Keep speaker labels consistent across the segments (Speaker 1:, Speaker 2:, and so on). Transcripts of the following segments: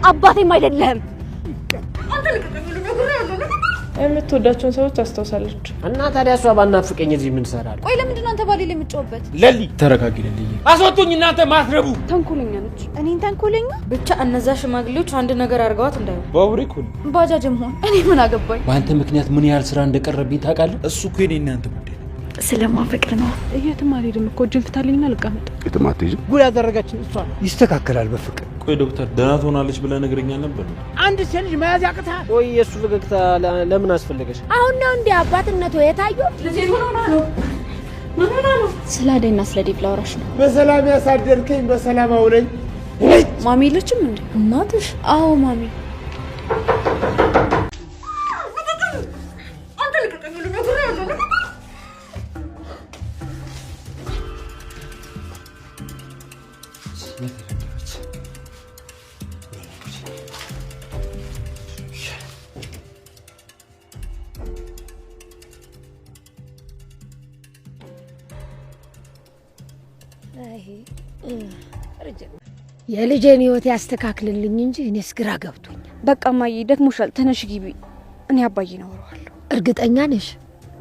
Speaker 1: አባቴም አይደለም
Speaker 2: አንተ ልቀቀኝ
Speaker 3: የምትወዳቸውን ሰዎች አስተውሳለች
Speaker 4: እና ታዲያ እሷ ባናፍቀኝ እዚህ ምን ሰራል?
Speaker 1: ቆይ ለምንድን ነው አንተ ባሌ ላይ የምትጮህበት?
Speaker 4: ለሊ ተረጋጊ። ለሊ አስወጡኝ እናንተ ማትረቡ
Speaker 1: ተንኮለኛ ነች። እኔን ተንኮለኛ
Speaker 5: ብቻ እነዛ ሽማግሌዎች አንድ ነገር አድርገዋት እንዳይሆን
Speaker 4: ባቡሬኩል
Speaker 1: ባጃጅም ሆን እኔ ምን አገባኝ?
Speaker 4: በአንተ ምክንያት ምን ያህል ስራ እንደቀረብኝ ታውቃለህ? እሱ እኮ የኔ እናንተ ጉዳይ
Speaker 1: ስለማፈቅር ነው።
Speaker 3: የትም አልሄድም እኮ እጅን ፍታልኝና ልቀመጥ።
Speaker 6: የትም አትሄጂም።
Speaker 4: ጉድ ያደረጋችን እሷ
Speaker 6: ይስተካከላል በፍቅር።
Speaker 7: ቆይ ዶክተር ደህና ትሆናለች ብለህ ነግረኛል ነበር።
Speaker 4: አንድ ልጅ መያዝ ያቅታል። ቆይ የሱ ፈገግታ ለምን አስፈለገሽ?
Speaker 1: አሁን ነው እንዴ አባትነቱ የታየው?
Speaker 5: ልጄ ምን ሆና ነው? ምን ሆና ነው?
Speaker 1: ስለ አደይና ስለ ዴቭ ላወራሽ ነው።
Speaker 6: በሰላም ያሳደርከኝ በሰላም አውለኝ።
Speaker 1: ማሚ የለችም እንዴ? እናትሽ? አዎ ማሚ።
Speaker 2: አንተ ልቀቀኝ
Speaker 1: የልጄን ህይወት ያስተካክልልኝ እንጂ እኔስ ግራ ገብቶኛል። በቃ ማዬ ደክሞሻል፣ ተነሽ ግቢ። እኔ አባዬን አወራዋለሁ። እርግጠኛ ነሽ?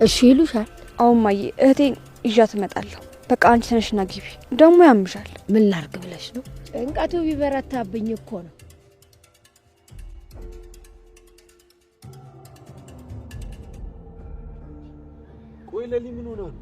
Speaker 1: እሺ ይሉሻል? አዎ ማዬ፣ እህቴን ይዣት እመጣለሁ። በቃ አንቺ ተነሽና ግቢ። ደግሞ ያምሻል። ምን ላርግ ብለሽ ነው? ጭንቀቱ ቢበረታብኝ እኮ ነው።
Speaker 7: ቆይ ለሊ ምን ሆና ነው?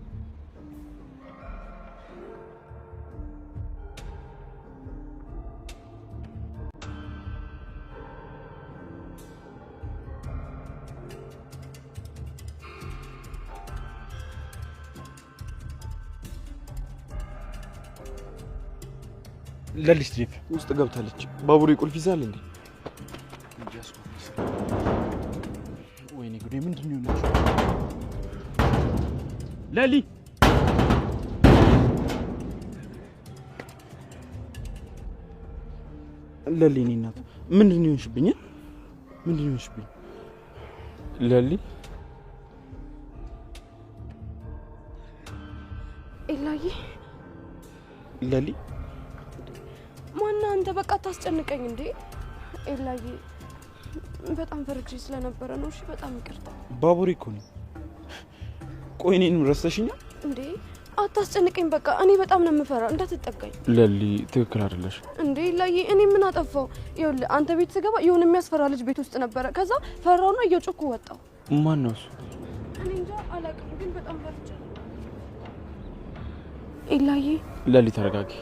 Speaker 7: ለሊስ ዴቭ ውስጥ ገብታለች። ባቡሬ ቁልፍ ይዛል እንዴ? ወይኔ ጉዴ! ምንድን ነው የሆነችው? ለሊ ለሊ እኔ እናት ምንድን ነው የሆንሽብኝ? ምንድን ነው የሆንሽብኝ? ለሊ
Speaker 3: ኤላዬ
Speaker 7: ለሊ
Speaker 3: ማና አንተ በቃ ታስጨንቀኝ እንዴ? ኤላዬ በጣም ፈርቼ ስለነበረ ነው። እሺ በጣም ይቅርታ።
Speaker 7: ባቡሬ እኮ ነው። ቆይ እኔን ረስተሽኛል
Speaker 3: እንዴ? አታስጨንቀኝ በቃ። እኔ በጣም ነው የምፈራ፣ እንዳትጠጋኝ።
Speaker 7: ለሊ ትክክል አይደለሽ
Speaker 3: እንዴ ኤላዬ። እኔ ምን አጠፋው? ይኸውልህ አንተ ቤት ስገባ የሆነ የሚያስፈራ ልጅ ቤት ውስጥ ነበረ። ከዛ ፈራውና እየጮኩ ወጣው።
Speaker 7: ማን ነው እሱ?
Speaker 3: እኔ እንጃ አላውቅም፣ ግን በጣም ፈርቼ ኤላዬ።
Speaker 7: ለሊ ተረጋጊ።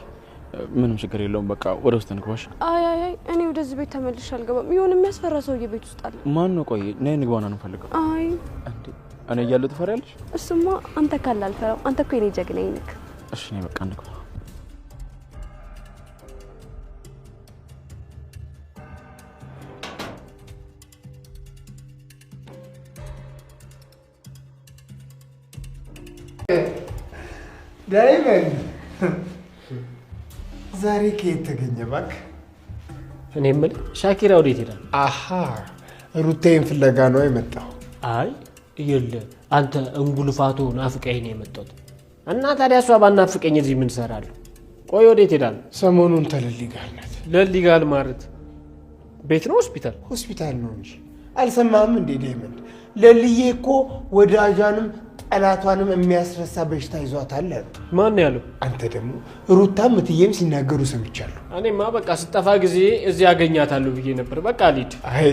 Speaker 7: ምንም ችግር የለውም። በቃ ወደ ውስጥ እንግባሽ።
Speaker 3: አይ እኔ ወደዚህ ቤት ተመልሼ አልገባም። የሆነ የሚያስፈራ ሰውዬ ቤት ውስጥ አለ።
Speaker 7: ማን ነው? ቆይ ነይ እንግባና ነው ፈልገው።
Speaker 3: አይ
Speaker 7: እንዴ እኔ እያለሁ ትፈሪያለሽ?
Speaker 3: እሱማ አንተ ካለ አልፈራም። አንተ እኮ የኔ ጀግናዬ ነህ።
Speaker 7: እሺ ነይ በቃ እንግባ።
Speaker 6: ዳይመንድ ዛሬ ከየት ተገኘ እባክህ?
Speaker 4: እኔ የምልህ ሻኪራ ወዴት ሄዳ?
Speaker 6: አሃ ሩቴን ፍለጋ ነው የመጣው።
Speaker 4: አይ ይኸውልህ አንተ እንጉልፋቱ ናፍቀኝ ነው የመጣሁት። እና ታዲያ እሷ ባናፍቀኝ እዚህ ምን ሰራለሁ? ቆይ ወዴት ሄዳ ነው?
Speaker 6: ሰሞኑን ተለሊ ጋር ናት።
Speaker 4: ለሊ ጋር ማለት ቤት ነው ሆስፒታል?
Speaker 6: ሆስፒታል ነው እንጂ አልሰማህም እንዴ ዳይመንድ? ለልዬ እኮ ወዳጇንም ጠላቷንም የሚያስረሳ በሽታ ይዟታል አሉ።
Speaker 4: ማን ያለው?
Speaker 6: አንተ ደግሞ ሩታም እትዬም ሲናገሩ ሰምቻለሁ።
Speaker 4: እኔማ በቃ ስጠፋ ጊዜ እዚህ ያገኛታለሁ ብዬ ነበር። በቃ ልሂድ።
Speaker 6: አይ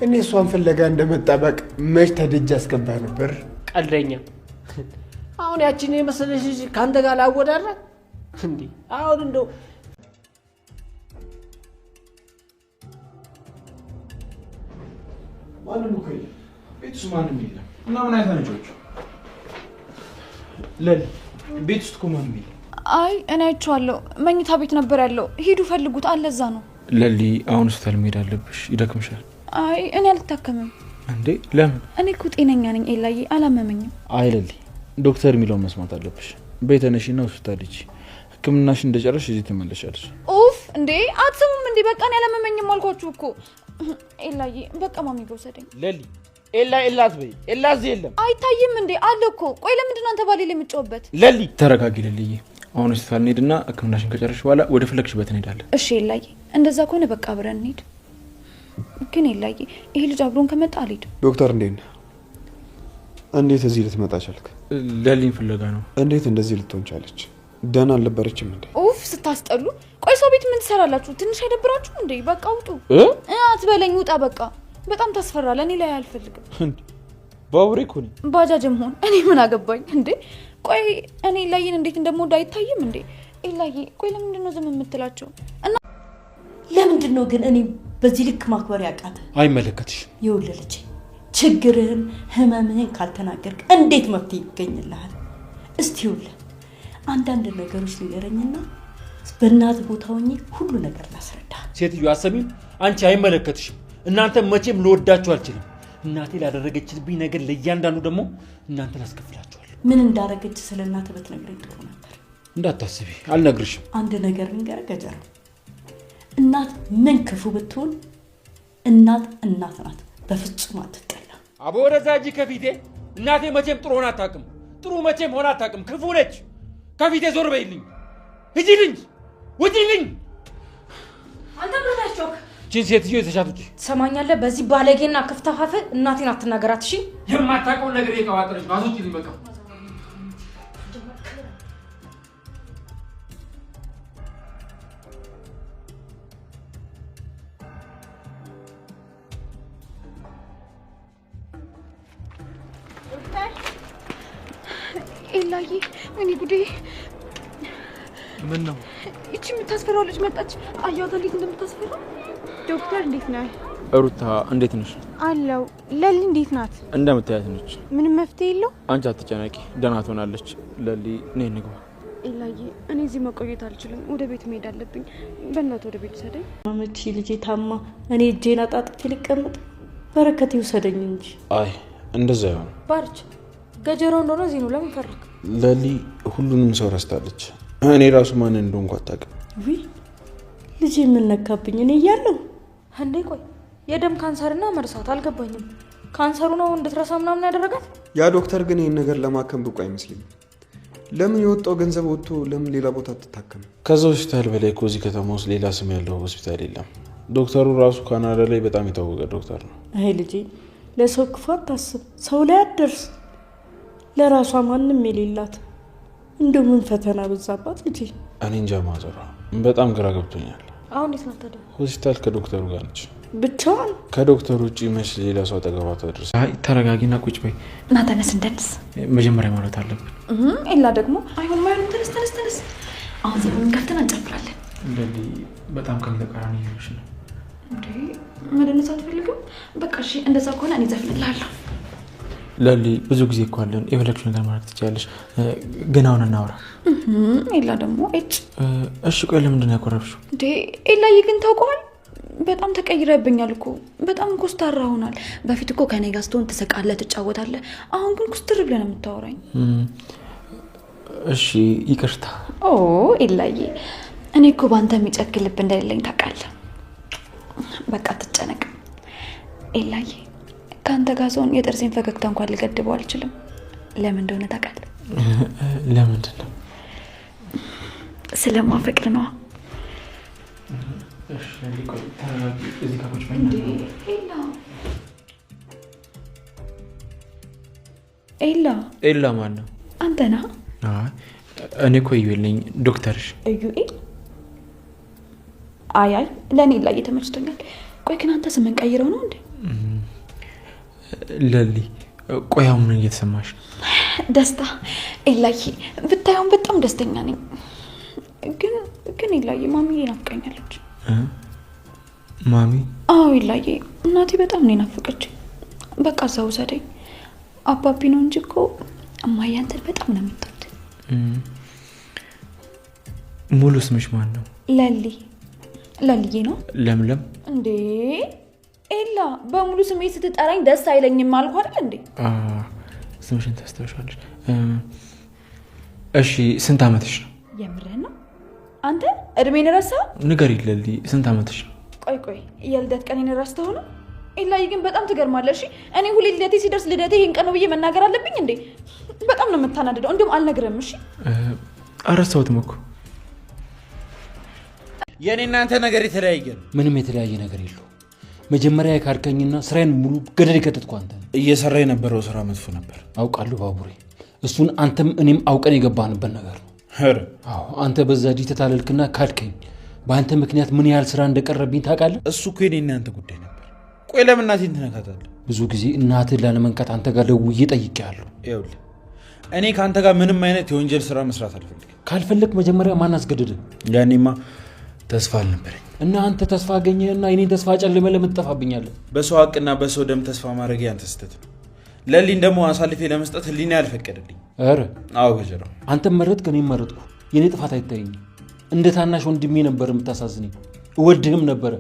Speaker 6: እኔ እሷን ፍለጋ እንደመጣበቅ መች ተደጅ አስገባ ነበር።
Speaker 4: ቀልደኛ። አሁን ያቺን የመሰለሽ ልጅ ከአንተ ጋር ላወዳድራት እንዴ? አሁን እንደው
Speaker 7: ማንም እኮ የለም ቤት ውስጥ ማንም የለም። እና ምን አይነት ልጆች? ለሊ ቤት ውስጥ እኮ ማንም የለም።
Speaker 3: አይ እኔ አይቼዋለሁ። መኝታ ቤት ነበር ያለው። ሂዱ ፈልጉት አለ። እዛ ነው።
Speaker 7: ለሊ አሁን ሆስፒታል መሄድ አለብሽ፣ ይደክምሻል።
Speaker 3: አይ እኔ አልታከምም።
Speaker 7: እንዴ ለምን?
Speaker 3: እኔ እኮ ጤነኛ ነኝ ኤላዬ፣ አላመመኝም።
Speaker 7: አይ ለሊ ዶክተር የሚለውን መስማት አለብሽ። ቤተነሽና ሆስፒታል ሂጂ። ህክምናሽ እንደጨረሽ እዚህ ትመለሻለሽ።
Speaker 3: ኡፍ እንዴ አትሰሙም እንዴ? በቃ እኔ አላመመኝም አልኳችሁ እኮ ኤላዬ። በቃ ማሚ ጋር ወሰደኝ።
Speaker 4: ለሊ ኤላ አትበይ። ኤላ እዚህ የለም።
Speaker 3: አይታይም እንዴ? አለ እኮ። ቆይ ለምንድን ነው አንተ ባሌ ላይ የምትጮህበት?
Speaker 7: ለሊ ተረጋጊ። ለሊዬ አሁን ሆስፒታል እንሂድና ህክምናሽን ከጨረሽ በኋላ ወደ ፈለግሽበት እንሄዳለን።
Speaker 3: እሺ ኤላዬ፣ እንደዛ ከሆነ በቃ አብረን እንሂድ።
Speaker 1: ግን ኤላዬ ይሄ ልጅ አብሮን ከመጣ አልሄድም።
Speaker 8: ዶክተር እንዴት ነህ? እንዴት እዚህ ልትመጣ ቻልክ?
Speaker 7: ለሊን ፍለጋ ነው።
Speaker 8: እንዴት እንደዚህ ልትሆን ቻለች? ደህና አልነበረችም እንዴ?
Speaker 1: ኡፍ ስታስጠሉ። ቆይ ሰው ቤት ምን ትሰራላችሁ? ትንሽ አይደብራችሁ እንዴ? በቃ ውጡ። አትበለኝ፣ ውጣ በቃ። በጣም ታስፈራለህ። እኔ ላይ አልፈልግም።
Speaker 7: ባቡሬ እኮ ነኝ።
Speaker 1: ባጃጅም ሆን እኔ ምን አገባኝ እንዴ? ቆይ እኔ ኤላዬን እንዴት እንደምወድ አይታይም እንዴ? ኤላዬ ቆይ ለምንድን ነው ዝም የምትላቸው? እና
Speaker 9: ለምንድን ነው ግን እኔ በዚህ ልክ ማክበር ያቃተ?
Speaker 7: አይመለከትሽም።
Speaker 9: ይኸውልህ ልጄ ችግርህን ህመምህን ካልተናገርክ እንዴት መፍትሄ ይገኝልሃል? እስቲ ይኸውልህ አንዳንድ ነገሮች ንገረኝና በእናት ቦታ ሆኜ ሁሉ ነገር ላስረዳ።
Speaker 10: ሴትዮ አሰሚም አንቺ አይመለከትሽም። እናንተ መቼም ልወዳችሁ አልችልም። እናቴ ላደረገችልብኝ ነገር ለእያንዳንዱ ደግሞ እናንተን አስከፍላችኋለሁ።
Speaker 9: ምን እንዳረገች ስለ እናትህ ብትነግረኝ ጥሩ ነበር።
Speaker 7: እንዳታስቢ አልነግርሽም።
Speaker 9: አንድ ነገር ልንገርህ ገጀራ፣ እናት ምን ክፉ ብትሆን እናት እናት ናት። በፍጹም አትጠላ።
Speaker 10: አቦ ወደዛ እጅ ከፊቴ። እናቴ መቼም ጥሩ ሆና አታውቅም። ጥሩ መቼም ሆና አታውቅም። ክፉ ነች። ከፊቴ ዞር በይልኝ። ሂጂልኝ፣ ውጪልኝ።
Speaker 5: አንተ ምን ታስጮክ?
Speaker 10: ቺን ሴትዮ የተሻቱች
Speaker 5: ትሰማኛለህ? በዚህ ባለጌና ክፍታፋፈ እናቴን አትናገራት እሺ?
Speaker 10: የማታውቀውን ነገር እየቀባጠረች ነው። አስወጪልኝ በቃ።
Speaker 3: ኤላዬ እኔ ጉዴ።
Speaker 7: ምን ነው?
Speaker 3: እቺ የምታስፈራው ልጅ መጣች። አያታ እንዴት እንደምታስፈራ። ዶክተር እንዴት ነህ?
Speaker 7: ሩታ እንዴት ነሽ?
Speaker 3: አለው። ለሊ እንዴት ናት?
Speaker 7: እንደምታያት ነች።
Speaker 3: ምንም መፍትሄ የለው?
Speaker 7: አንቺ አትጨነቂ፣ ደህና ትሆናለች። ለሊ ነይ እንግባ።
Speaker 3: ኤላዬ እኔ እዚህ መቆየት አልችልም። ወደ ቤት መሄድ አለብኝ። በእናትህ ወደ ቤት ሰደኝ።
Speaker 9: አመቺ ልጄ ታማ እኔ እጄን አጣጥፌ ልቀመጥ? በረከት ይውሰደኝ እንጂ።
Speaker 7: አይ እንደዛ ይሆን
Speaker 5: ባርች ገጀራው እንደሆነ እዚህ ነው። ለምን ፈርክ?
Speaker 8: ለሊ ሁሉንም ሰው ረስታለች። እኔ ራሱ ማን እንደሆንኩ አታውቅም።
Speaker 9: ውይ ልጄ ምን ነካብኝ? እኔ እያለሁ
Speaker 5: እንዴ? ቆይ የደም ካንሰርና መርሳት አልገባኝም። ካንሰሩ ነው እንድትረሳ ምናምን ያደረጋት?
Speaker 8: ያ ዶክተር ግን ይህን ነገር ለማከም ብቁ አይመስለኝም። ለምን የወጣው ገንዘብ ወጥቶ ለምን ሌላ ቦታ አትታከም?
Speaker 7: ከዛ ሆስፒታል በላይ እኮ እዚህ ከተማ ውስጥ ሌላ ስም ያለው ሆስፒታል የለም። ዶክተሩ ራሱ ካናዳ ላይ በጣም የታወቀ ዶክተር ነው።
Speaker 9: አይ ልጄ ለሰው ክፉ አታስብ፣ ሰው ላይ አትደርስ። ለራሷ ማንም የሌላት እንደው ምን ፈተና በዛባት ልጄ።
Speaker 7: እኔ እንጃ ማዘሯ በጣም ግራ ገብቶኛል።
Speaker 5: አሁን እንዴት ነው ታዲያ?
Speaker 7: ሆስፒታል ከዶክተሩ ጋር ነች።
Speaker 9: ብቻዋን?
Speaker 7: ከዶክተሩ ውጪ መች ሌላ ሰው አጠገቧ ትደርስ? አይ ተረጋጊና ቁጭ በይ።
Speaker 1: እና ተነስ እንደንስ።
Speaker 7: መጀመሪያ ማለት አለብን።
Speaker 1: ኤላ ደግሞ አይሆንም አይሆንም፣ ተነስ ተነስ ተነስ። አሁን ዘመን ከፍተን እንጨፍራለን።
Speaker 7: ለሊ በጣም ከሚተቃራኒ ይሆንሽ ነው
Speaker 1: እንዴ? መደነስ አትፈልግም? በቃ እሺ እንደዛ ከሆነ እኔ ዘፍንልሃለሁ።
Speaker 7: ለሊ ብዙ ጊዜ እኮ አለን፣ የፈለግሽው ነገር ማድረግ ትችያለሽ። ግን አሁን እናውራ።
Speaker 1: ኤላ ደግሞ እጭ።
Speaker 7: እሺ ቆይ ለምንድን ነው ያኮረፍሽው?
Speaker 1: እንዴ ኤላዬ ግን ታውቀዋል፣ በጣም ተቀይረብኛል እኮ። በጣም ኮስታራ ሆናል። በፊት እኮ ከኔ ጋር ስትሆን ትስቃለህ፣ ትጫወታለህ። አሁን ግን ኩስትር ብለህ ነው የምታወራኝ።
Speaker 7: እሺ ይቅርታ።
Speaker 1: ኦ ኤላዬ እኔ እኮ ባንተ የሚጨክል ልብ እንደሌለኝ ታውቃለህ። በቃ ትጨነቅ ኤላዬ። ከአንተ ጋር ሰውን የጥርሴን ፈገግታ እንኳን ልገድበው አልችልም። ለምን እንደሆነ ታውቃለህ?
Speaker 7: ለምንድን ነው?
Speaker 1: ስለማፈቅር ነው። ኤላ
Speaker 7: ኤላ ማን ነው?
Speaker 1: አንተ ነህ?
Speaker 7: እኔ እኮ ኢዩኤል ነኝ። ዶክተርሽ
Speaker 1: ኢዩኤል? አይ ለእኔ ኤላ እየተመችቶኛል። ቆይ ግን አንተ ስምን ቀይረው ነው እንዴ?
Speaker 7: ለሊ ቆይ አሁን ምን እየተሰማሽ ነው?
Speaker 1: ደስታ ኤላዬ፣ ብታየውን በጣም ደስተኛ ነኝ። ግን ኤላዬ ማሚዬ ናፍቀኛለች።
Speaker 7: ማሚ?
Speaker 1: አዎ ኤላዬ፣ እናቴ በጣም ነው ናፍቀችኝ። በቃ እዛ ውሰደኝ። አባቢ ነው እንጂ እኮ እማዬ አንተን በጣም ነው የምትወድ።
Speaker 7: ሙሉ ስምሽ ማን ነው?
Speaker 1: ለሊ። ለልዬ ነው።
Speaker 7: ለምለም
Speaker 1: እንዴ? ኤላ በሙሉ ስሜ ስትጠራኝ ደስ አይለኝም አልኩ አይደል እንዴ?
Speaker 7: ስምሽን ታስታውሻለሽ? እሺ ስንት አመትሽ ነው?
Speaker 1: የምርህን ነው? አንተ እድሜን ረሳኸው?
Speaker 7: ንገሪኝ ለሊ፣ ስንት አመትሽ ነው?
Speaker 1: ቆይ የልደት ቀኔን ረስተኸው ነው? ኤላዬ ግን በጣም ትገርማለህ። እሺ እኔ ሁሌ ልደቴ ሲደርስ ልደቴ ይሄን ቀን ነው ብዬ መናገር አለብኝ እንዴ? በጣም ነው የምታናድደው። እንዲሁም አልነግርህም። እሺ
Speaker 7: አረሳሁትም እኮ።
Speaker 10: የኔ እናንተ ነገር የተለያየ ነው።
Speaker 4: ምንም የተለያየ ነገር የለው።
Speaker 10: መጀመሪያ የካድከኝና ስራዬን ሙሉ ገደል የከተትኩ አንተ።
Speaker 7: እየሰራ የነበረው ስራ መጥፎ ነበር
Speaker 10: አውቃለሁ ባቡሬ። እሱን አንተም እኔም አውቀን የገባንበት ነገር ነው። አዎ አንተ በዛ ዲ ተታለልክና ካድከኝ። በአንተ ምክንያት ምን ያህል ስራ እንደቀረብኝ ታውቃለህ?
Speaker 7: እሱ እኮ የኔና አንተ ጉዳይ ነበር። ቆይ ለምን እናቴን ትነካታለህ?
Speaker 10: ብዙ ጊዜ እናትህን ላለመንካት አንተ ጋር ደውዬ ጠይቄሃለሁ።
Speaker 7: ይኸውልህ እኔ ከአንተ ጋር ምንም አይነት የወንጀል ስራ መስራት አልፈልግም።
Speaker 10: ካልፈለክ መጀመሪያ ማን አስገደደ?
Speaker 7: ያኔማ ተስፋ አልነበረኝ
Speaker 10: እና አንተ ተስፋ አገኘህና እኔን ተስፋ ጨልመህ ለምን ትጠፋብኛለህ?
Speaker 7: በሰው ሀቅና በሰው ደም ተስፋ ማድረግ ያንተ ስህተት ነው። ለሊን ደግሞ አሳልፌ ለመስጠት ህሊና ያልፈቀደልኝ።
Speaker 10: ኧረ
Speaker 7: አዎ ገጀራው፣
Speaker 10: አንተም መረጥክ እኔም መረጥኩ። የኔ ጥፋት አይታየኝም። እንደ ታናሽ ወንድሜ ነበር የምታሳዝነኝ። እወድህም ነበረ።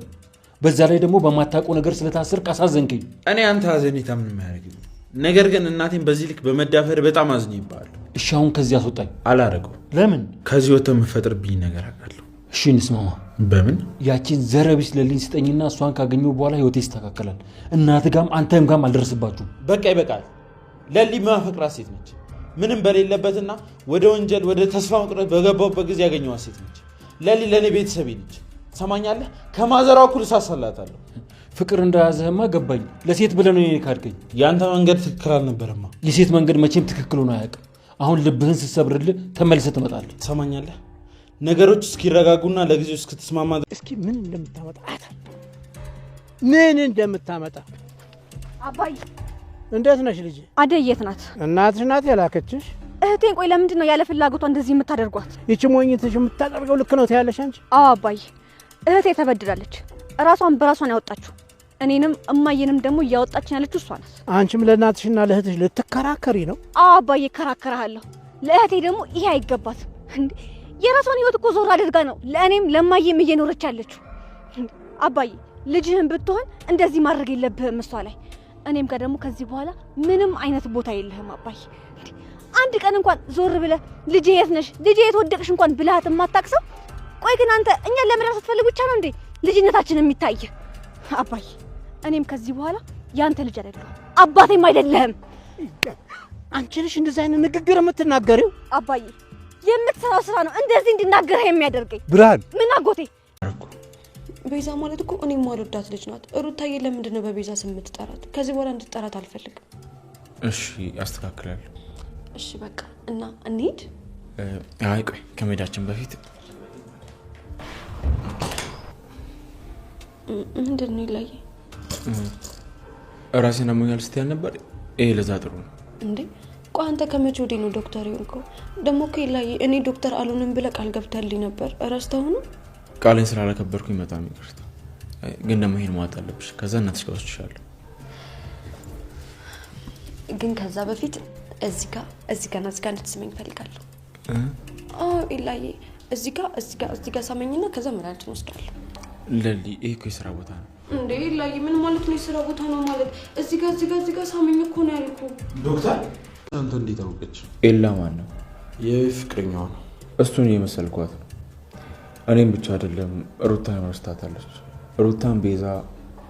Speaker 10: በዛ ላይ ደግሞ በማታውቀው ነገር ስለታሰርክ አሳዘንከኝ።
Speaker 7: እኔ አንተ ሀዘኔታ ምንም አያደርግም። ነገር ግን እናቴን በዚህ ልክ በመዳፈር በጣም አዝኜብሃለሁ።
Speaker 10: እሺ አሁን ከዚህ አስወጣኝ።
Speaker 7: አላረገው።
Speaker 10: ለምን?
Speaker 7: ከዚህ ወጥተህ የምፈጥርብኝ ነገር አውቃለሁ።
Speaker 10: እሺ እንስማማ።
Speaker 7: በምን?
Speaker 10: ያቺን ዘረቢስ ለልኝ ስጠኝና እሷን ካገኘው በኋላ ህይወቴ ይስተካከላል። እናትህ ጋም አንተም ጋም አልደርስባችሁም።
Speaker 7: በቃ ይበቃል። ለሊ ማፈቅራት ሴት ነች። ምንም በሌለበትና ወደ ወንጀል ወደ ተስፋ መቁረጥ በገባበት ጊዜ ያገኘዋት ሴት ነች። ለሊ ለኔ ቤተሰቤ ነች። ሰማኛለህ? ከማዘሯ እኩል እሳሳላታለሁ።
Speaker 10: ፍቅር እንደያዘህማ ገባኝ። ለሴት ብለህ ነው ካድከኝ።
Speaker 7: ያንተ መንገድ ትክክል አልነበረማ።
Speaker 10: የሴት መንገድ መቼም ትክክል ሆኖ አያውቅም። አሁን ልብህን ስትሰብርልህ ተመልሰህ ትመጣለህ።
Speaker 7: ሰማኛለህ? ነገሮች እስኪረጋጉና ለጊዜው እስክትስማማ
Speaker 6: እስኪ ምን እንደምታመጣ ምን እንደምታመጣ።
Speaker 1: አባይ
Speaker 6: እንዴት ነሽ ልጅ?
Speaker 1: አደይ የት ናት?
Speaker 6: እናትሽ ናት የላከችሽ?
Speaker 1: እህቴን ቆይ ለምንድን ነው ያለ ፍላጎቷ እንደዚህ የምታደርጓት?
Speaker 6: ይቺ ሞኝትሽ የምታደርገው ልክ ነው ትያለሽ አንቺ?
Speaker 1: አዎ አባይ፣ እህቴ ተበድላለች። ራሷን በራሷን ያወጣችሁ። እኔንም እማዬንም ደግሞ እያወጣችን ያለችው እሷ ናት።
Speaker 6: አንቺም ለእናትሽና ለእህትሽ ልትከራከሪ ነው?
Speaker 1: አዎ አባዬ እከራከራለሁ። ለእህቴ ደግሞ ይሄ አይገባትም። እንዴ የራሷን ህይወት እኮ ዞር አድርጋ ነው ለእኔም ለማዬም እየኖረች ያለችው። አባዬ ልጅህን ብትሆን እንደዚህ ማድረግ የለብህም እሷ ላይ። እኔም ጋር ደግሞ ከዚህ በኋላ ምንም አይነት ቦታ የለህም አባዬ። አንድ ቀን እንኳን ዞር ብለህ ልጄ የት ነሽ፣ ልጄ የት ወደቅሽ እንኳን ብለሃት የማታውቅሰው። ቆይ ግን አንተ እኛን ለመድረስ ስትፈልግ ብቻ ነው እንዴ ልጅነታችን የሚታየ? አባዬ እኔም ከዚህ በኋላ ያንተ ልጅ አይደለሁም፣ አባቴም አይደለህም።
Speaker 6: አንቺ ነሽ እንደዚህ አይነት ንግግር የምትናገሪው?
Speaker 1: አባዬ የምትሰራው ስራ ነው እንደዚህ እንድናገርህ የሚያደርገኝ።
Speaker 6: ብርሃን
Speaker 1: ምን አጎቴ?
Speaker 3: ቤዛ ማለት እኮ እኔ የማልወዳት ልጅ ናት። ሩታዬ ለምንድን ነው በቤዛ ስም የምትጠራት? ከዚህ በኋላ እንድትጠራት አልፈልግም።
Speaker 7: እሺ አስተካክላለሁ።
Speaker 3: እሺ በቃ እና እንሂድ።
Speaker 7: አይ ቆይ ከመሄዳችን በፊት
Speaker 3: ምንድን ነው ይላየ?
Speaker 7: ራሴን አሞኛል ስትይ ነበር። ይሄ ለዛ ጥሩ ነው
Speaker 3: እንዴ? ቆይ አንተ ከመቼ ወዲህ ነው ዶክተር የሆንከው? ደግሞ እኮ ይላየ እኔ ዶክተር አልሆንም ብለህ ቃል ገብተህልኝ ነበር። እረስተኸው ነው?
Speaker 7: ቃሌን ስላላከበርኩኝ በጣም ይቅርታ። ግን ደግሞ ይሄን ማወቅ አለብሽ። ከዛ እናትሽ ጋር ወስድሻለሁ።
Speaker 3: ግን ከዛ በፊት እዚህ ጋር እንድትስመኝ እፈልጋለሁ። አዎ ይላየ እዚህ ጋር ሳመኝና ከዛ መድኃኒት እንወስዳለን።
Speaker 7: ለሊ ይሄ እኮ የስራ ቦታ ነው
Speaker 3: እንዴ? ይላየ ምን ማለት ነው የስራ ቦታ ነው ማለት? እዚህ ጋር ሳመኝ እኮ ነው ያልኩህ።
Speaker 8: ዶክተር አንተ እንዴት አውቀች?
Speaker 7: ኤላ ማን ነው?
Speaker 8: የፍቅረኛዋ ነው።
Speaker 7: እሱን የመሰልኳት ነው። እኔም ብቻ አይደለም ሩታን ማስታታለች። ሩታን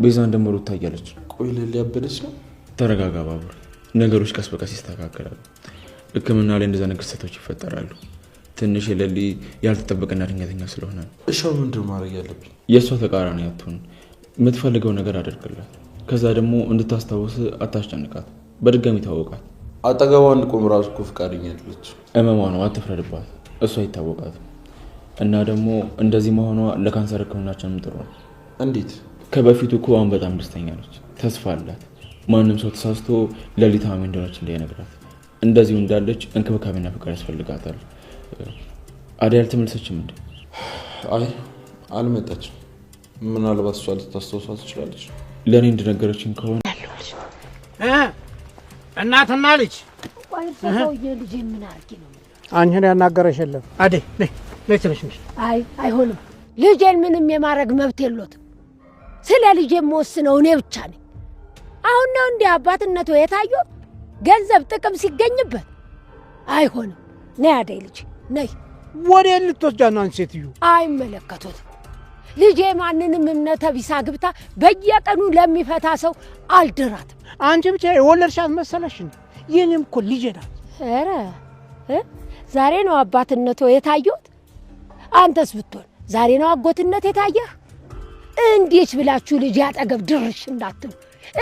Speaker 7: ቤዛን ደግሞ ሩታ እያለች።
Speaker 8: ቆይ ለሊ ያበደች ነው?
Speaker 7: ተረጋጋ ባቡር። ነገሮች ቀስ በቀስ ይስተካከላሉ። ሕክምና ላይ እንደዛ ነገር ስህተቶች ይፈጠራሉ። ትንሽ የለሊ ያልተጠበቀና ድንገተኛ ስለሆነ
Speaker 8: እሻው ምንድን ማድረግ ያለብኝ?
Speaker 7: የእሷ ተቃራኒ አትሁን። የምትፈልገው ነገር አደርግላት። ከዛ ደግሞ እንድታስታውስ አታስጨንቃት። በድጋሚ ታወቃት።
Speaker 8: አጠገቧ እንድቆም ራሱ እኮ ፍቃደኛ አይደለች።
Speaker 7: እመሟ ነው፣ አትፍረድባት። እሷ አይታወቃትም። እና ደግሞ እንደዚህ መሆኗ ለካንሰር ሕክምናችንም ጥሩ ነው።
Speaker 8: እንዴት?
Speaker 7: ከበፊቱ እኮ አሁን በጣም ደስተኛ ነች። ተስፋ አላት። ማንም ሰው ተሳስቶ ለሊ ታማሚ እንደሆነች እንዳይነግራት። እንደዚሁ እንዳለች እንክብካቤና ፍቅር ያስፈልጋታል። አደይ አልተመለሰችም እንዴ?
Speaker 8: አይ አልመጣችም። ምናልባት እሷ ልታስታውሳት ትችላለች።
Speaker 7: ለእኔ እንደነገረችኝ ከሆነ
Speaker 6: እናትና ልጅ
Speaker 2: ሰውዬ ልጅ ምን አድርጊ ነው?
Speaker 6: አንቺን ያናገረሽ የለም። አደይ ነይ ትንሽ ነሽ።
Speaker 2: አይሆንም። ልጄን ምንም የማድረግ መብት የለውም። ስለ ልጄ የምወስነው እኔ ብቻ ነኝ። አሁን ነው እንዲህ አባትነቱ የታየው ገንዘብ ጥቅም ሲገኝበት? አይሆንም። ነይ አደይ ልጅ ነይ።
Speaker 6: ወደ ልትወስጃት ነው አንቺ ሴትዮ?
Speaker 2: አይመለከቱትም። ልጄ ማንንም እምነተ ቢስ አግብታ በየቀኑ ለሚፈታ ሰው አልድራትም።
Speaker 6: አንቺ ብቻ የወለድሻት መሰለሽ? ይህንም እኮ ልጄ ናት።
Speaker 2: ኧረ ዛሬ ነው አባትነቱ የታየው። አንተስ ብትሆን ዛሬ ነው አጎትነት የታየህ? እንዴት ብላችሁ ልጅ ያጠገብ ድርሽ እንዳትሉ፣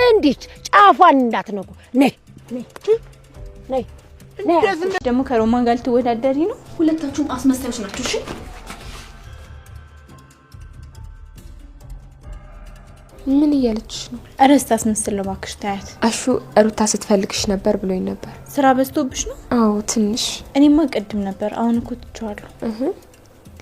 Speaker 2: እንዴት ጫፏን እንዳትነኩ። ነይ ነይ ነይ።
Speaker 5: ደግሞ ከሮማን ጋር ልትወዳደሪ ነው? ሁለታችሁም አስመሳዮች ናችሁ። እሺ
Speaker 1: ምን እያለችሽ ነው?
Speaker 5: እረስታ አስመስል ነው እባክሽ ታያት።
Speaker 1: አሹ ሩታ ስትፈልግሽ ነበር ብሎኝ ነበር።
Speaker 5: ስራ በዝቶብሽ ነው?
Speaker 1: አዎ ትንሽ።
Speaker 5: እኔማ ቅድም ነበር፣ አሁን እኮ ትቼዋለሁ።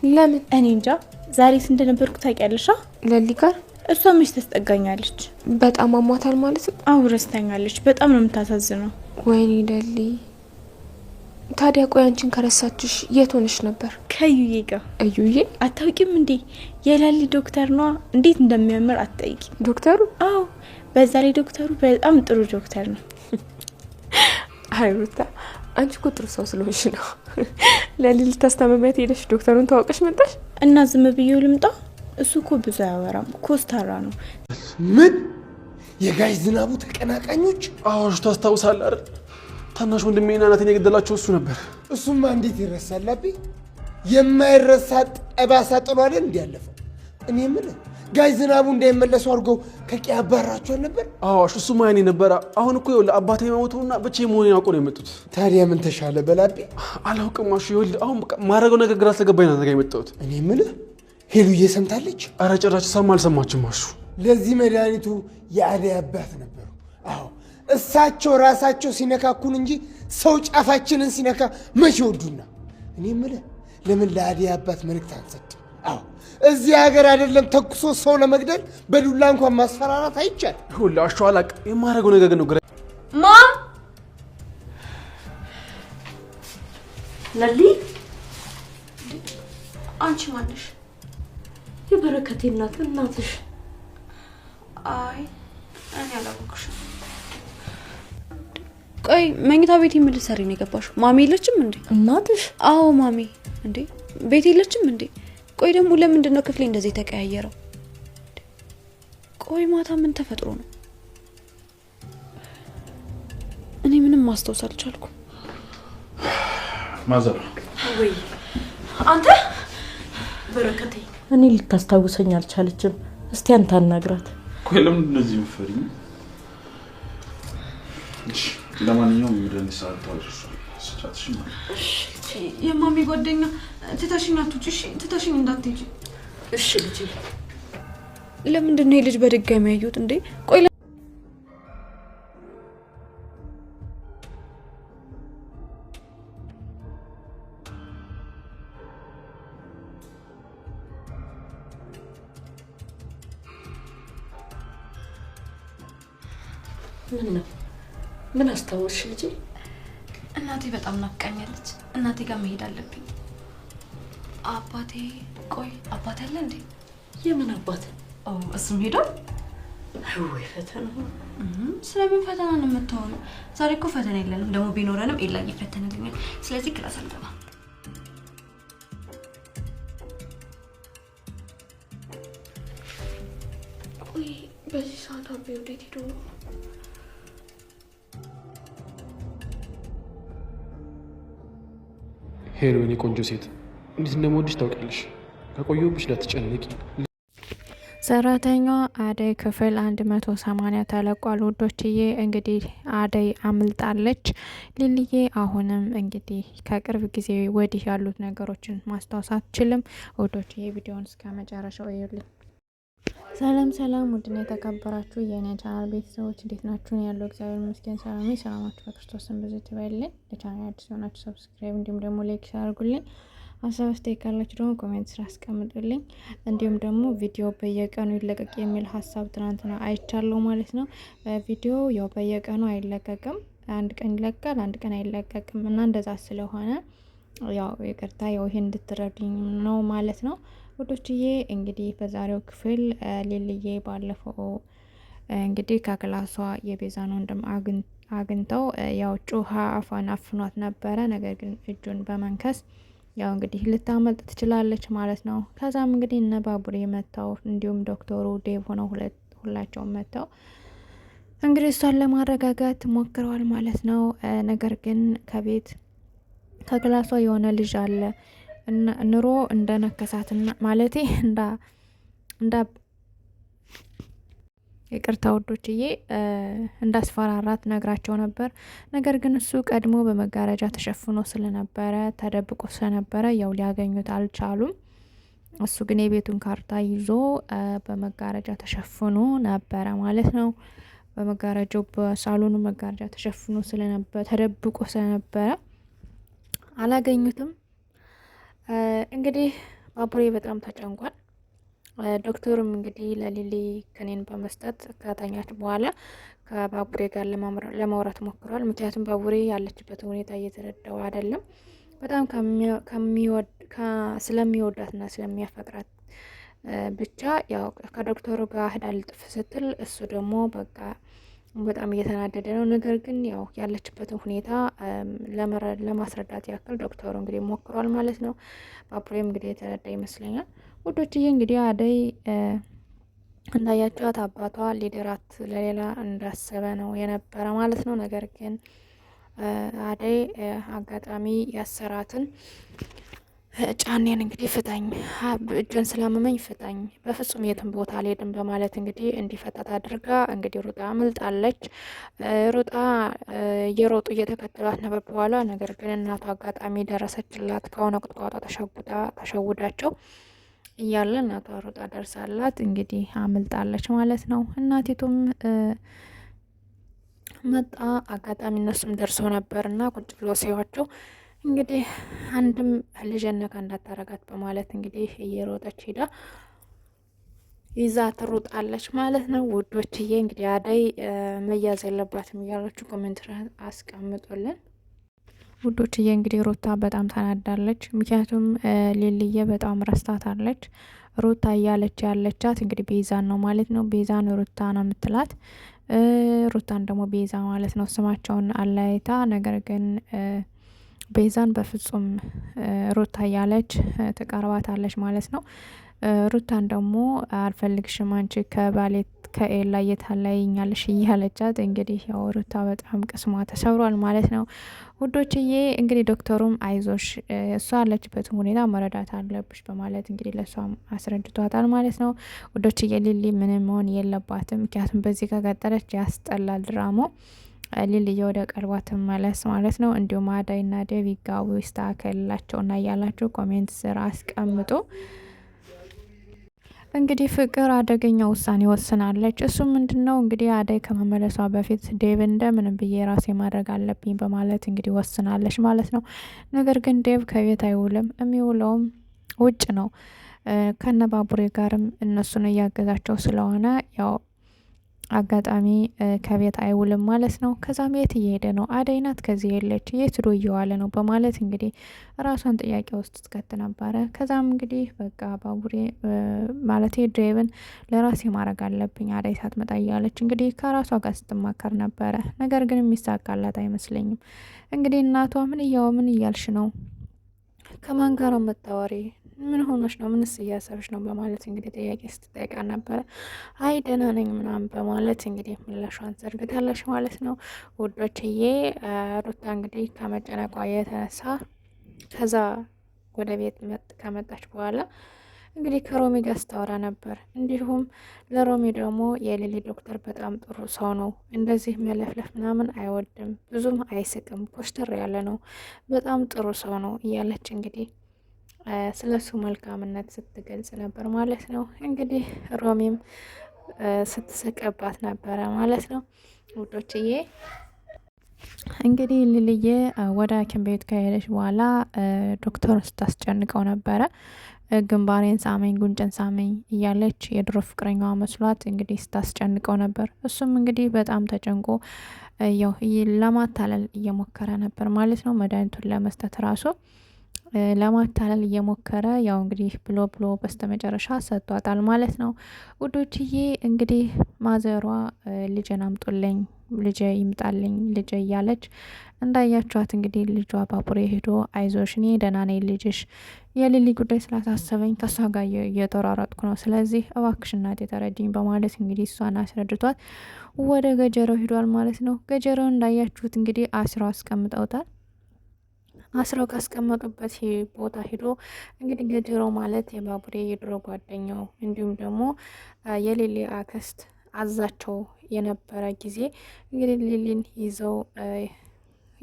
Speaker 1: ለምን?
Speaker 5: እኔ እንጃ። ዛሬ እንደነበርኩ ታውቂያለሽ?
Speaker 1: ለሊ ጋር
Speaker 5: እሷ መች ተስጠጋኛለች።
Speaker 1: በጣም አሟታል ማለት ነው?
Speaker 5: አዎ ረስተኛለች። በጣም ነው የምታሳዝነው።
Speaker 1: ወይኔ ለሊ። ታዲያ ቆይ አንቺን ከረሳችሽ የት ሆነሽ ነበር?
Speaker 5: ከዩዬ ጋር።
Speaker 1: እዩዬ
Speaker 5: አታውቂም እንዴ? የላሊ ዶክተር ነው። እንዴት እንደሚያምር አትጠይቂ።
Speaker 1: ዶክተሩ?
Speaker 5: አዎ በዛ ላይ ዶክተሩ በጣም ጥሩ ዶክተር ነው።
Speaker 1: አይ ሩታ አንቺ እኮ ጥሩ ሰው ስለሆንሽ ነው። ለሊ ልታስታመሚያት ሄደሽ ዶክተሩን ታውቀሽ መጣሽ?
Speaker 5: እና ዝም ብዬው ልምጣ? እሱ እኮ ብዙ አያወራም፣ ኮስታራ ነው።
Speaker 6: ምን የጋሽ ዝናቡ ተቀናቃኞች?
Speaker 8: አዎ ታስታውሳለህ አይደል? ታናሽ ወንድሜና እናቴን የገደላቸው እሱ ነበር።
Speaker 6: እሱማ እንዴት ይረሳል? አቤ የማይረሳ ጠባሳ ጥሎ አይደል እንዲያለፈው። እኔ ምን ጋሽ ዝናቡ እንዳይመለሱ አድርገው ከቂ አባራቸው ነበር።
Speaker 8: አዎ እሱማ ያኔ ነበር። አሁን እኮ ይኸውልህ አባቴ መሞቱና ብቻዬን መሆኔን አውቀው ነው የመጡት።
Speaker 6: ታዲያ ምን ተሻለ በላቤ?
Speaker 8: አላውቅም አሹ። ይኸውልህ አሁን ማድረገው ነገር ግራ ስለገባኝ ነው የመጣሁት።
Speaker 6: እኔ ምን ሄሉዬ ሰምታለች?
Speaker 8: ኧረ ጭራሽ ሰማ አልሰማችም አሹ።
Speaker 6: ለዚህ መድኃኒቱ የአደይ አባት ነበሩ። አዎ እሳቸው ራሳቸው ሲነካኩን እንጂ ሰው ጫፋችንን ሲነካ መቼ ወዱና። እኔ የምልህ ለምን ለአደይ አባት መልእክት አንሰጥም? አዎ እዚህ ሀገር አይደለም ተኩሶ ሰው ለመግደል በዱላ እንኳን ማስፈራራት አይቻል።
Speaker 8: ይኸውልህ አሹ አላውቅም። የማደርገው ነገር ግን ነው ግራ።
Speaker 9: ለሊ
Speaker 3: አንቺ ማነሽ?
Speaker 9: የበረከቴ እናት እናትሽ።
Speaker 3: አይ እኔ አላወቅሽም። ቆይ መኝታ ቤት የምልሰሪ ነው የገባሽው? ማሚ የለችም እንዴ?
Speaker 9: እናትሽ?
Speaker 3: አዎ ማሚ። እንዴ ቤት የለችም እንዴ? ቆይ ደግሞ ለምንድን ነው ክፍሌ እንደዚህ ተቀያየረው? ቆይ ማታ ምን ተፈጥሮ ነው? እኔ ምንም ማስታወስ አልቻልኩም።
Speaker 7: ማዘር
Speaker 9: ወይ አንተ በረከቴ፣ እኔ ልታስታውሰኝ አልቻለችም። እስቲ አንተ አናግራት።
Speaker 7: ቆይ ለምን እንደዚህ ምፈሪኝ? እሺ ለማንኛውም ምድን ሰዓት ታውሽ ስቻትሽ ማለት
Speaker 3: እሺ የማሚ ጓደኛ ትታሽኝ አትውጪ። እሺ ትታሽኝ እንዳትሄጂ
Speaker 9: እሺ ልጅ።
Speaker 3: ለምንድን ነው ልጅ በድጋሚ ያዩት እንዴ? ቆይ
Speaker 9: ምን አስታወስሽ ልጅ?
Speaker 3: እናቴ በጣም ናፍቃኛለች። እናቴ ጋር መሄድ አለብኝ። አባቴ ቆይ አባቴ አለ እንዴ?
Speaker 9: የምን አባት?
Speaker 3: እሱም ሄዷል።
Speaker 9: ወይ ፈተና።
Speaker 3: ስለምን ፈተና ነው የምትሆነው? ዛሬ እኮ ፈተና የለንም። ደግሞ ቢኖረንም ኤላ እየፈተነልኛል። ስለዚህ ክላስ አልገባም። ቆይ በዚህ ሰዓት አቤ ወዴት ሄዶ ነው?
Speaker 8: ሄሎ የኔ ቆንጆ ሴት፣ እንዴት እንደምወድሽ ታውቂያለሽ። ከቆየሁብሽ እንዳትጨነቂ።
Speaker 11: ሰራተኛዋ አደይ ክፍል 180 ተለቋል ውዶችዬ። እንግዲህ አደይ አምልጣለች። ሊልዬ አሁንም እንግዲህ ከቅርብ ጊዜ ወዲህ ያሉት ነገሮችን ማስታወስ አትችልም። ውዶችዬ ቪዲዮውን እስከ መጨረሻው እዩልኝ። ሰላም ሰላም፣ ውድና የተከበራችሁ የኔ ቻናል ቤተሰቦች እንዴት ናችሁ? ያለው እግዚአብሔር ይመስገን ሰላም ነኝ። ሰላማችሁ በክርስቶስም ብዙ ይበልልኝ። ለቻናል አዲስ ሆናችሁ ሰብስክራይብ እንዲሁም ደግሞ ላይክ አድርጉልኝ። ሀሳብ አስተያየት ካላችሁ ደግሞ ኮሜንት ስራ አስቀምጡልኝ። እንዲሁም ደግሞ ቪዲዮ በየቀኑ ይለቀቅ የሚል ሀሳብ ትናንትና አይቻለሁ ማለት ነው። ቪዲዮ ያው በየቀኑ አይለቀቅም፣ አንድ ቀን ይለቃል፣ አንድ ቀን አይለቀቅም እና እንደዛ ስለሆነ ያው ይቅርታ፣ ያው ይሄን እንድትረዱኝ ነው ማለት ነው ውዶችዬ። እንግዲህ በዛሬው ክፍል ሊልዬ ባለፈው እንግዲህ ከክላሷ የቤዛን ወንድም አግኝተው ያው ጩሃ አፏን አፍኗት ነበረ። ነገር ግን እጁን በመንከስ ያው እንግዲህ ልታመልጥ ትችላለች ማለት ነው። ከዛም እንግዲህ እነ ባቡሬ መተው እንዲሁም ዶክተሩ ዴቭ ሆነው ሁላቸውም መተው እንግዲህ እሷን ለማረጋጋት ሞክረዋል ማለት ነው። ነገር ግን ከቤት ከክላሷ የሆነ ልጅ አለ ኑሮ እንደነከሳትና ማለቴ ይቅርታ ውዶችዬ እንዳስፈራራት ነግራቸው ነበር። ነገር ግን እሱ ቀድሞ በመጋረጃ ተሸፍኖ ስለነበረ ተደብቆ ስለነበረ ያው ሊያገኙት አልቻሉም። እሱ ግን የቤቱን ካርታ ይዞ በመጋረጃ ተሸፍኖ ነበረ ማለት ነው። በመጋረጃው በሳሎኑ መጋረጃ ተሸፍኖ ስለነበረ ተደብቆ ስለነበረ አላገኙትም። እንግዲህ ባቡሬ በጣም ተጨንቋል። ዶክተሩም እንግዲህ ለሊሊ ክኒን በመስጠት ከተኛች በኋላ ከባቡሬ ጋር ለማውራት ሞክሯል። ምክንያቱም ባቡሬ ያለችበት ሁኔታ እየተረዳው አይደለም። በጣም ስለሚወዳትና ስለሚያፈቅራት ብቻ ያው ከዶክተሩ ጋር ሄዳ ልጥፍ ስትል እሱ ደግሞ በቃ በጣም እየተናደደ ነው። ነገር ግን ያው ያለችበትን ሁኔታ ለማስረዳት ያክል ዶክተሩ እንግዲህ ሞክሯል ማለት ነው። ባቡሬም እንግዲህ የተረዳ ይመስለኛል። ውዶችዬ እንግዲህ አደይ እንዳያቸዋት አባቷ ሊድራት ለሌላ እንዳሰበ ነው የነበረ ማለት ነው። ነገር ግን አደይ አጋጣሚ ያሰራትን ጫኔን እንግዲህ ፍታኝ፣ እጅን ስላመመኝ ፍታኝ፣ በፍጹም የትም ቦታ አልሄድም በማለት እንግዲህ እንዲፈታት አድርጋ እንግዲህ ሩጣ አምልጣለች። ሩጣ እየሮጡ እየተከተሏት ነበር በኋላ። ነገር ግን እናቷ አጋጣሚ ደረሰችላት። ከሆነ ቁጥቋጦ ተሸውዳቸው እያለ እናቷ ሩጣ ደርሳላት እንግዲህ አምልጣለች ማለት ነው። እናቲቱም መጣ አጋጣሚ እነሱም ደርሶ ነበር እና ቁጭ ብሎ ሲዋቸው እንግዲህ አንድም ልጅ ነካ እንዳታረጋት በማለት እንግዲህ እየሮጠች ሄዳ ይዛ ትሩጣለች ማለት ነው። ውዶችዬ እንግዲህ አደይ መያዝ የለባትም እያላችሁ ኮሜንት አስቀምጡልን። ውዶችዬ እንግዲህ ሩታ በጣም ተናዳለች። ምክንያቱም ሊልዬ በጣም ረስታታለች። ሩታ እያለች ያለቻት እንግዲህ ቤዛን ነው ማለት ነው። ቤዛን ሩታ ነው የምትላት፣ ሩታን ደግሞ ቤዛ ማለት ነው። ስማቸውን አለያይታ ነገር ግን ቤዛን በፍጹም ሩታ እያለች ትቀርባታለች ማለት ነው። ሩታን ደግሞ አልፈልግሽም አንቺ ከባሌት ከኤላ የታለይኛለሽ እያለቻት እንግዲህ ያው ሩታ በጣም ቅስሟ ተሰብሯል ማለት ነው። ውዶችዬ እንግዲህ ዶክተሩም አይዞሽ እሷ ያለችበትን ሁኔታ መረዳት አለብሽ በማለት እንግዲህ ለእሷም አስረድቷታል ማለት ነው። ውዶችዬ ሊሊ ምንም መሆን የለባትም። ምክንያቱም በዚህ ከቀጠለች ያስጠላል ድራማው። ሊልዬ ወደ ቀልቧ ትመለስ ማለት ነው። እንዲሁም አዳይና ዴቭ ይጋቡ ይስተካከልላቸውና እያላችሁ ኮሜንት ስር አስቀምጡ። እንግዲህ ፍቅር አደገኛ ውሳኔ ወስናለች። እሱ ምንድነው እንግዲህ አደይ ከመመለሷ በፊት ዴቭ እንደምንም ብዬ ራሴ ማድረግ አለብኝ በማለት እንግዲህ ወስናለች ማለት ነው። ነገር ግን ዴቭ ከቤት አይውልም፣ የሚውለውም ውጭ ነው። ከነ ባቡሬ ጋርም እነሱን እያገዛቸው ስለሆነ ያው አጋጣሚ ከቤት አይውልም ማለት ነው። ከዛም የት እየሄደ ነው? አደይ ናት ከዚህ የለች፣ የት ዶ እየዋለ ነው በማለት እንግዲህ ራሷን ጥያቄ ውስጥ ትከት ነበረ። ከዛም እንግዲህ በቃ ባቡሬ ማለት ዴቭን ለራሴ ማድረግ አለብኝ አደይ ሳትመጣ እያለች እንግዲህ ከራሷ ጋር ስትማከር ነበረ። ነገር ግን የሚሳካላት አይመስለኝም። እንግዲህ እናቷ ምን እያልሽ ነው? ከማን ጋር መታወሪ? ምን ሆኖች ነው? ምንስ እያሰብሽ ነው? በማለት እንግዲህ ጥያቄ ስትጠይቃ ነበረ። አይ ደህና ነኝ ምናምን በማለት እንግዲህ ምላሿን ዘርግታለች ማለት ነው። ውዶችዬ ሩታ እንግዲህ ከመጨነቋ የተነሳ ከዛ ወደ ቤት ከመጣች በኋላ እንግዲህ ከሮሚ ጋር ስታወራ ነበር። እንዲሁም ለሮሚ ደግሞ የሌሊ ዶክተር በጣም ጥሩ ሰው ነው፣ እንደዚህ መለፍለፍ ምናምን አይወድም፣ ብዙም አይስቅም፣ ኮስተር ያለ ነው፣ በጣም ጥሩ ሰው ነው እያለች እንግዲህ ስለ እሱ መልካምነት ስትገልጽ ነበር ማለት ነው። እንግዲህ ሮሚም ስትስቅባት ነበረ ማለት ነው። ውዶችዬ እንግዲህ ሊልዬ ወደ ሐኪም ቤት ከሄደች በኋላ ዶክተር ስታስጨንቀው ነበረ። ግንባሬን ሳመኝ፣ ጉንጭን ሳመኝ እያለች የድሮ ፍቅረኛዋ መስሏት እንግዲህ ስታስጨንቀው ነበር። እሱም እንግዲህ በጣም ተጨንቆ ያው ለማታለል እየሞከረ ነበር ማለት ነው። መድኃኒቱን ለመስጠት ራሱ ለማታለል እየሞከረ ያው እንግዲህ ብሎ በስተመጨረሻ ሰጥቷታል ማለት ነው። ውዶችዬ እንግዲህ ማዘሯ ልጄን አምጡልኝ፣ ልጄ ይምጣልኝ፣ ልጄ እያለች እንዳያችኋት እንግዲህ ልጇ ባቡሬ ሄዶ አይዞሽ እኔ ደህና ነኝ ልጅሽ የሊሊ ጉዳይ ስላሳሰበኝ ከሷ ጋር እየተሯሯጥኩ ነው፣ ስለዚህ እባክሽ እናቴ ተረጂኝ በማለት እንግዲህ እሷን አስረድቷት ወደ ገጀረው ሂዷል ማለት ነው። ገጀረው እንዳያችሁት እንግዲህ አስረው አስቀምጠውታል። አስረው ካስቀመጡበት ቦታ ሂዶ እንግዲህ ገጀሮ ማለት የባቡሬ የድሮ ጓደኛው እንዲሁም ደግሞ የሌሊ አክስት አዛቸው የነበረ ጊዜ እንግዲህ ሊሊን ይዘው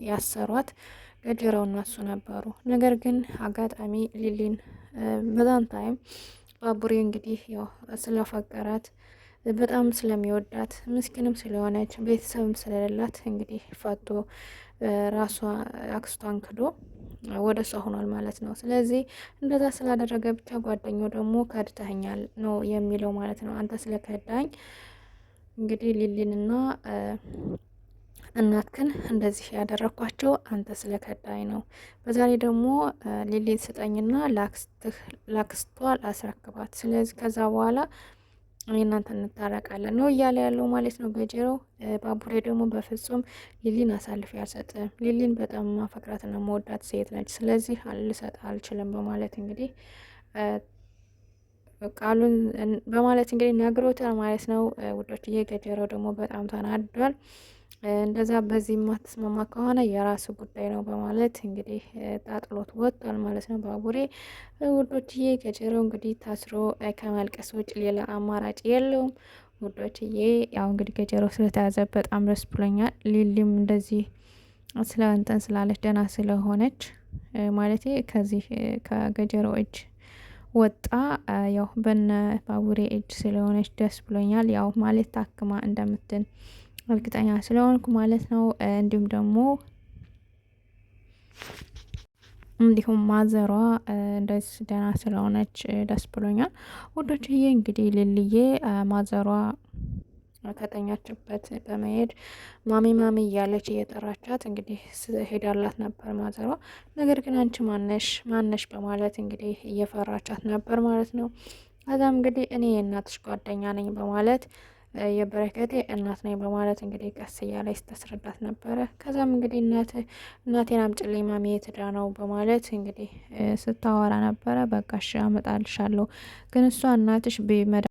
Speaker 11: ያሰሯት ገጀራው እና እሱ ነበሩ። ነገር ግን አጋጣሚ ሊሊን በዛን ታይም ባቡሬ እንግዲህ ያው ስለፈቀራት በጣም ስለሚወዳት ምስኪንም ስለሆነች ቤተሰብም ስለሌላት እንግዲህ ፈቶ ራሷ አክስቷን ክዶ ወደ እሷ ሆኗል ማለት ነው። ስለዚህ እንደዛ ስላደረገ ብቻ ጓደኛው ደግሞ ከድተኸኛል ነው የሚለው ማለት ነው። አንተ ስለከዳኝ እንግዲህ ሊሊንና እናትክን እንደዚህ ያደረኳቸው አንተ ስለከዳኝ ነው። በዛሬ ደግሞ ሊሊን ስጠኝና ላክስቷ ላስረክባት። ስለዚህ ከዛ በኋላ እኔ እናንተ እንታረቃለን ነው እያለ ያለው ማለት ነው ገጀራው። ባቡሬ ደግሞ በፍጹም ሊሊን አሳልፌ አልሰጥም፣ ሊሊን በጣም ማፈቅራትና መወዳት ሴት ነች፣ ስለዚህ ልሰጥ አልችልም በማለት እንግዲህ ቃሉን በማለት እንግዲህ ነግሮታል ማለት ነው ውዶችዬ። ገጀራው ደግሞ በጣም ተናዷል። እንደዛ በዚህ ማትስማማ ከሆነ የራሱ ጉዳይ ነው በማለት እንግዲህ ጣጥሎት ወጥቷል ማለት ነው ባቡሬ። ውዶችዬ ገጀራው እንግዲህ ታስሮ ከማልቀስ ውጭ ሌላ አማራጭ የለውም ውዶችዬ። ያው እንግዲህ ገጀራው ስለተያዘ በጣም ደስ ብሎኛል። ሊሊም እንደዚህ ስለ እንትን ስላለች ደህና ስለሆነች ማለት ከዚህ ከገጀራው እጅ ወጣ ያው በነ ባቡሬ እጅ ስለሆነች ደስ ብሎኛል። ያው ማለት ታክማ እንደምትን እርግጠኛ ስለሆንኩ ማለት ነው። እንዲሁም ማዘሯ እንደዚህ ደህና ስለሆነች ደስ ብሎኛል ውዶችዬ። እንግዲህ ሊሊዬ ማዘሯ ከተኛችበት በመሄድ ማሚ ማሚ እያለች እየጠራቻት እንግዲህ ሄዳላት ነበር ማዘሯ። ነገር ግን አንቺ ማነሽ በማለት እንግዲህ እየፈራቻት ነበር ማለት ነው። ከዛም እንግዲህ እኔ የእናትሽ ጓደኛ ነኝ በማለት የበረከቴ እናት ነኝ በማለት እንግዲህ ቀስ እያለች ስተስረዳት ነበረ። ከዛም እንግዲህ እናቴን አምጪልኝ ማሚ የት ሄዳ ነው በማለት እንግዲህ ስታወራ ነበረ። በቃ እሺ አመጣልሻለሁ፣ ግን እሷ እናትሽ